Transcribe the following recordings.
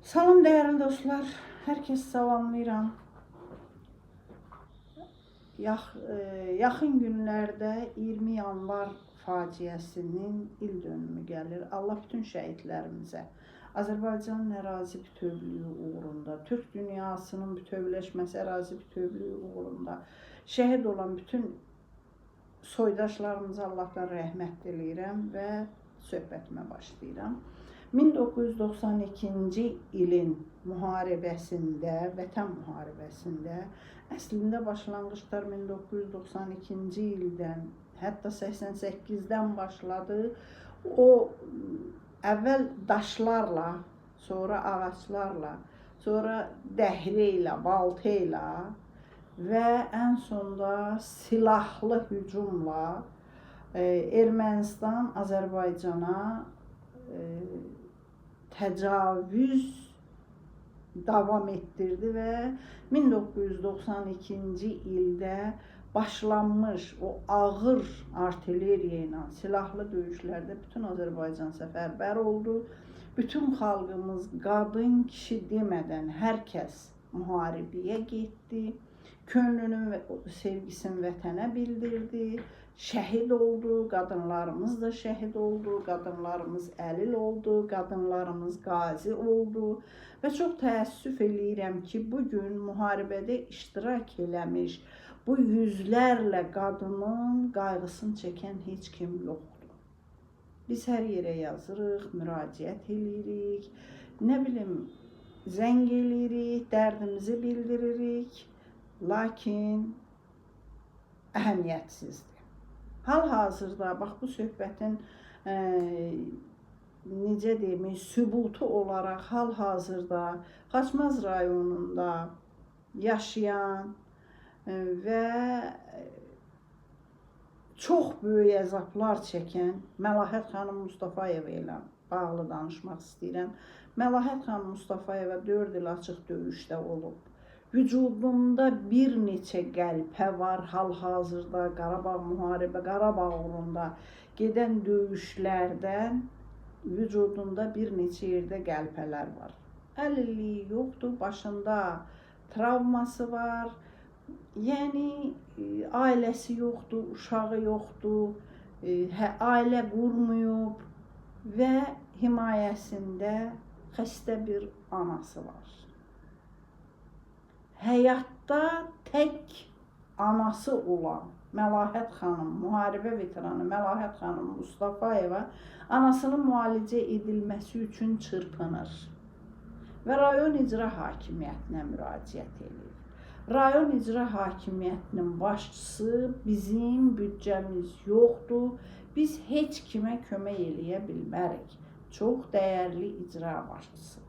Salam değerli dostlar, herkes salamlayıram. Yaxın günlərdə 20 yanvar faciəsinin il dönümü gəlir. Allah bütün şəhidlərimizə, Azərbaycanın ərazi bütövlüyü uğrunda, Türk dünyasının bütövləşməsi, ərazi bütövlüyü uğrunda şəhid olan bütün soydaşlarımıza Allahdan rəhmət diləyirəm və söhbətimə başlayıram. 1992-ci ilin müharibəsində, vətən müharibəsində, əslində başlanğıçlar 1992-ci ildən, hətta 88-dən başladı. O əvvəl daşlarla, sonra ağaclarla, sonra dəhrə ilə, balta ilə və ən sonda silahlı hücumla Ermənistan Azərbaycana təcavüz davam etdirdi və 1992-ci ildə başlanmış o ağır artilleriya ilə silahlı döyüşlərdə bütün Azərbaycan səfərbər oldu. Bütün xalqımız qadın, kişi demədən hər kəs müharibəyə getdi. Könlünün və sevgisini vətənə bildirdi. Şəhid oldu, qadınlarımız da şəhid oldu, qadınlarımız əlil oldu, qadınlarımız qazi oldu və çox təəssüf eləyirəm ki, bugün müharibədə iştirak eləmiş bu yüzlərlə qadının qayğısını çəkən heç kim yoxdur. Biz hər yerə yazırıq, müraciət eləyirik, nə bilim, zəng eləyirik, dərdimizi bildiririk, lakin əhəmiyyətsizdir. Hal-hazırda, bax bu söhbətin necə deyim, sübutu olaraq hal-hazırda Xaçmaz rayonunda yaşayan və çox böyük əzablar çəkən Məlahət xanım Mustafayeva ilə bağlı danışmaq istəyirəm. Məlahət xanım Mustafayeva 4 il açıq döyüşdə olub. Vücudunda bir neçə qəlpə var hal-hazırda Qarabağ müharibə, Qarabağ uğrunda gedən döyüşlərdən vücudunda bir neçə yerdə qəlpələr var. Əlilliyi yoxdur, başında travması var, yəni ailəsi yoxdur, uşağı yoxdur, ailə qurmayıb və himayəsində xəstə bir anası var. Həyatda tək anası olan Məlahət xanım, müharibə veteranı Məlahət xanım Mustafayeva anasının müalicə edilməsi üçün çırpınır və rayon icra hakimiyyətinə müraciət edir. Rayon icra hakimiyyətinin başçısı bizim büdcəmiz yoxdur, biz heç kimə kömək eləyə bilmərik. Çox dəyərli icra başçısı.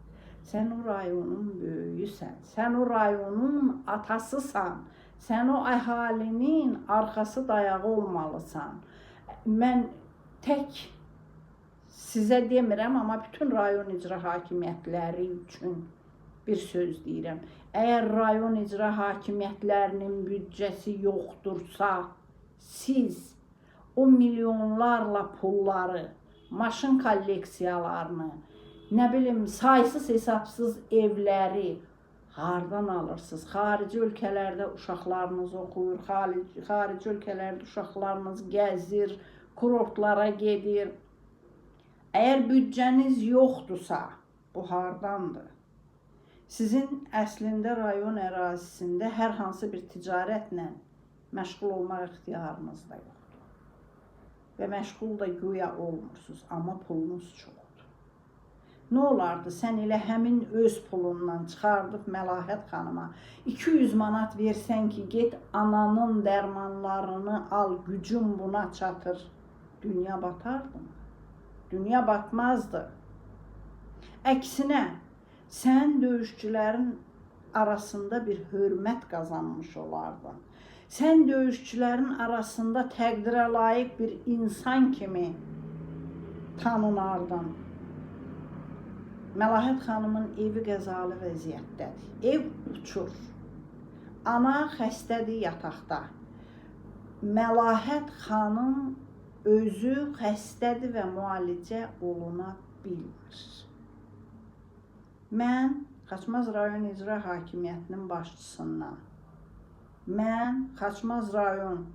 Sən o rayonun böyüyüsən, sən o rayonun atasısan, sən o əhalinin arxası dayağı olmalısan. Mən tək sizə demirəm, amma bütün rayon icra hakimiyyətləri üçün bir söz deyirəm. Əgər rayon icra hakimiyyətlərinin büdcəsi yoxdursa, siz o milyonlarla pulları, maşın kolleksiyalarını, nə bilim, saysız hesabsız evləri hardan alırsınız? Xarici ölkələrdə uşaqlarınız oxuyur, xarici ölkələrdə uşaqlarınız gəzir, kurortlara gedir. Əgər büdcəniz yoxdursa, bu hardandır? Sizin əslində rayon ərazisində hər hansı bir ticarətlə məşğul olmaq ixtiyarınız da yoxdur. Və məşğul da güya olmursunuz, amma pulunuz çoxdur. Nə olardı, sən elə həmin öz pulundan çıxardıb Məlahət xanıma 200 manat versən ki, get ananın dərmanlarını al, gücün buna çatır. Dünya batardı mı? Dünya batmazdı. Əksinə, sən döyüşçülərin arasında bir hörmət qazanmış olardın. Sən döyüşçülərin arasında təqdirə layiq bir insan kimi tanınardın. Məlahət xanımın evi qəzalı vəziyyətdədir. Ev uçur. Ana xəstədir yataqda. Məlahət xanım özü xəstədir və müalicə oluna bilmir. Mən Xaçmaz rayon icra hakimiyyətinin başçısından, mən Xaçmaz rayon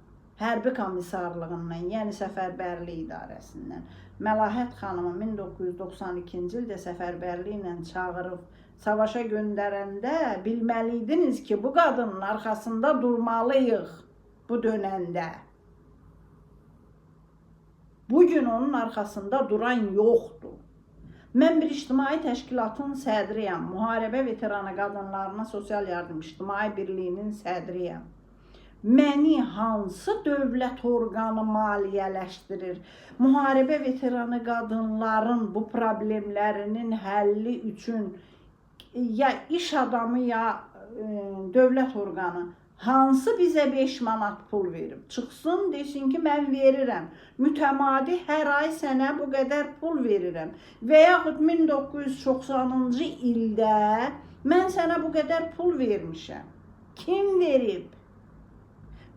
hərbi komissarlığından, yəni səfərbərlik idarəsindən Məlahət xanımı 1992-ci ildə səfərbərlik ilə çağırıb savaşa göndərəndə bilməliydiniz ki, bu qadının arxasında durmalıyıq bu dönəndə. Bugün onun arxasında duran yoxdur. Mən bir ictimai təşkilatın sədriyəm, Müharibə Veteranı Qadınlarına Sosial Yardım İctimai Birliyinin sədriyəm. Məni hansı dövlət orqanı maliyyələşdirir? Müharibə veteranı qadınların bu problemlərinin həlli üçün ya iş adamı ya dövlət orqanı hansı bizə 5 manat pul verib? Çıxsın, desin ki, mən verirəm. Mütəmadi hər ay sənə bu qədər pul verirəm. Və yaxud 1990-cı ildə mən sənə bu qədər pul vermişəm. Kim verib?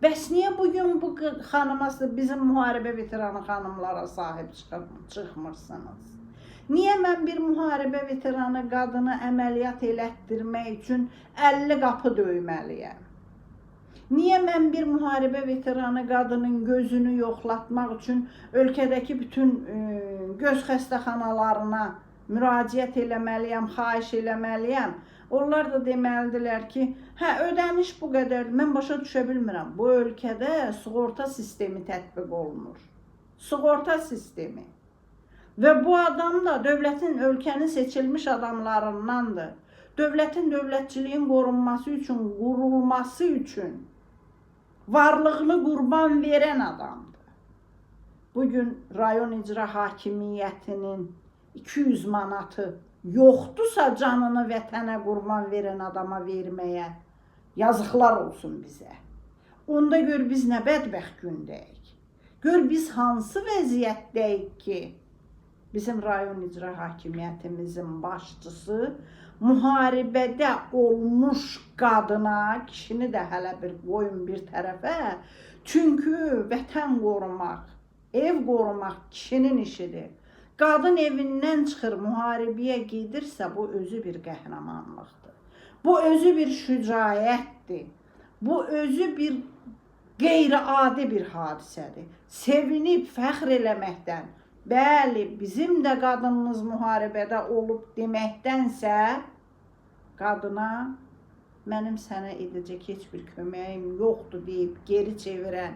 Bəs niyə bugün bu xanıma, bizim müharibə veteranı xanımlara sahib çıxmırsınız? Niyə mən bir müharibə veteranı qadını əməliyyat elətdirmək üçün 50 qapı döyməliyəm? Niyə mən bir müharibə veteranı qadının gözünü yoxlatmaq üçün ölkədəki bütün göz xəstəxanalarına müraciət eləməliyəm, xahiş eləməliyəm? Onlar da deməlidirlər ki, hə, ödəniş bu qədər, mən başa düşə bilmirəm. Bu ölkədə sığorta sistemi tətbiq olunur. Sığorta sistemi. Və bu adam da dövlətin, ölkənin seçilmiş adamlarındandır. Dövlətin, dövlətçiliyin qorunması üçün, qurulması üçün varlığını qurban verən adamdır. Bugün rayon icra hakimiyyətinin 200 manatı yoxdursa canını vətənə qurban verən adama verməyə yazıqlar olsun bizə. Onda gör biz nə bədbəxt gündəyik. Gör biz hansı vəziyyətdəyik ki, bizim rayon icra hakimiyyətimizin başçısı müharibədə olmuş qadına, kişini də hələ bir qoyun bir tərəfə, çünki vətən qorumaq, ev qorumaq kişinin işidir. Qadın evindən çıxır, müharibəyə gedirsə, bu özü bir qəhrəmanlıqdır. Bu özü bir şücaətdir. Bu özü bir qeyri-adi bir hadisədir. Sevinib, fəxr eləməkdən, bəli, bizim də qadınımız müharibədə olub deməkdənsə, qadına mənim sənə edəcək heç bir köməyim yoxdur deyib geri çevirən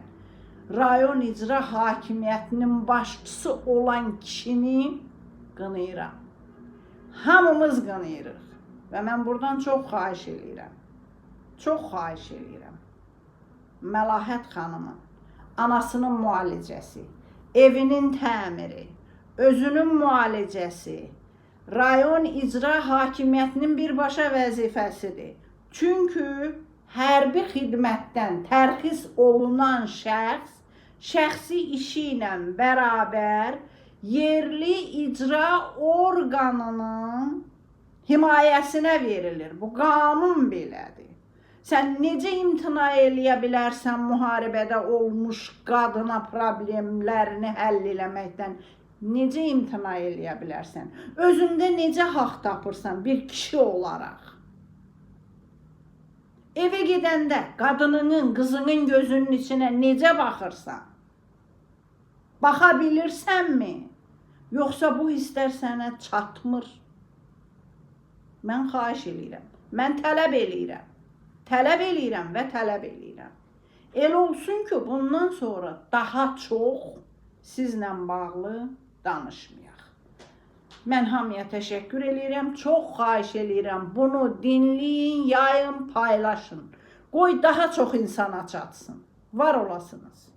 rayon icra hakimiyyətinin başçısı olan kişini qınayıram. Hamımız qınayırıq. Və mən buradan çox xahiş edirəm. Çox xahiş edirəm. Məlahət xanımın, anasının müalicəsi, evinin təmiri, özünün müalicəsi, rayon icra hakimiyyətinin birbaşa vəzifəsidir. Çünki hərbi xidmətdən tərxis olunan şəxs, şəxsi işi ilə bərabər yerli icra orqanının himayəsinə verilir. Bu qanun belədir. Sən necə imtina eləyə bilərsən müharibədə olmuş qadına problemlərini həll eləməkdən? Necə imtina eləyə bilərsən? Özündə necə haqq tapırsan bir kişi olaraq? Evə gedəndə qadınının, qızının gözünün içinə necə baxırsan? Baxa bilirsənmi? Yoxsa bu hisslər sənə çatmır? Mən xahiş edirəm, mən tələb edirəm. Tələb edirəm və tələb edirəm. El olsun ki, bundan sonra daha çox sizlə bağlı danışmayaq. Mən hamıya təşəkkür edirəm, çox xahiş edirəm. Bunu dinləyin, yayın, paylaşın. Qoy daha çox insana çatsın. Var olasınız.